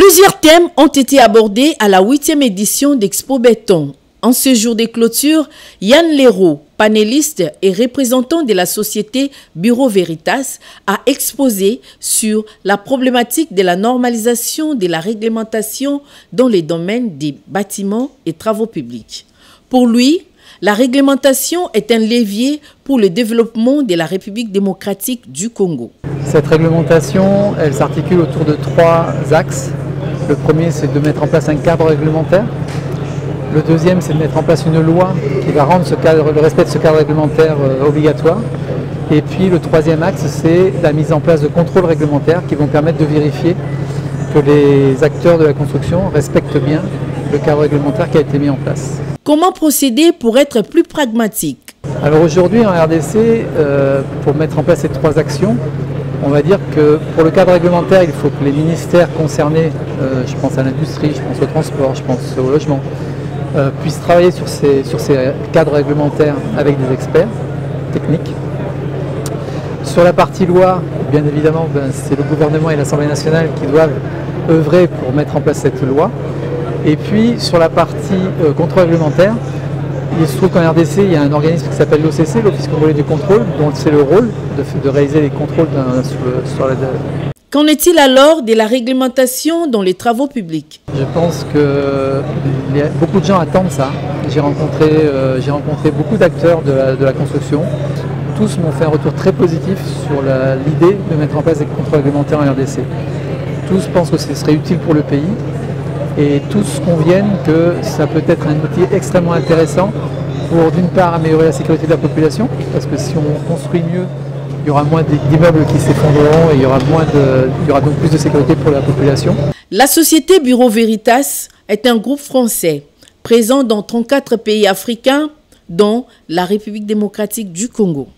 Plusieurs thèmes ont été abordés à la 8e édition d'Expo Béton. En ce jour de clôture, Yann Leroux, panéliste et représentant de la société Bureau Veritas, a exposé sur la problématique de la normalisation de la réglementation dans les domaines des bâtiments et travaux publics. Pour lui, la réglementation est un levier pour le développement de la République démocratique du Congo. Cette réglementation, elle s'articule autour de 3 axes. Le premier, c'est de mettre en place un cadre réglementaire. Le deuxième, c'est de mettre en place une loi qui va rendre le respect de ce cadre réglementaire obligatoire. Et puis le troisième axe, c'est la mise en place de contrôles réglementaires qui vont permettre de vérifier que les acteurs de la construction respectent bien le cadre réglementaire qui a été mis en place. Comment procéder pour être plus pragmatique? Alors aujourd'hui en RDC, pour mettre en place ces 3 actions, on va dire que pour le cadre réglementaire, il faut que les ministères concernés, je pense à l'industrie, je pense au transport, je pense au logement, puissent travailler sur ces cadres réglementaires avec des experts techniques. Sur la partie loi, bien évidemment, c'est le gouvernement et l'Assemblée nationale qui doivent œuvrer pour mettre en place cette loi. Et puis sur la partie contrôle réglementaire, il se trouve qu'en RDC, il y a un organisme qui s'appelle l'OCC, l'Office congolais du contrôle, dont c'est le rôle de réaliser les contrôles sur la... Qu'en est-il alors de la réglementation dans les travaux publics? Je pense que beaucoup de gens attendent ça. J'ai rencontré beaucoup d'acteurs de la construction. Tous m'ont fait un retour très positif sur l'idée de mettre en place des contrôles réglementaires en RDC. Tous pensent que ce serait utile pour le pays. Et tous conviennent que ça peut être un outil extrêmement intéressant pour d'une part améliorer la sécurité de la population, parce que si on construit mieux, il y aura moins d'immeubles qui s'effondreront et il y aura donc plus de sécurité pour la population. La société Bureau Veritas est un groupe français présent dans 34 pays africains, dont la République démocratique du Congo.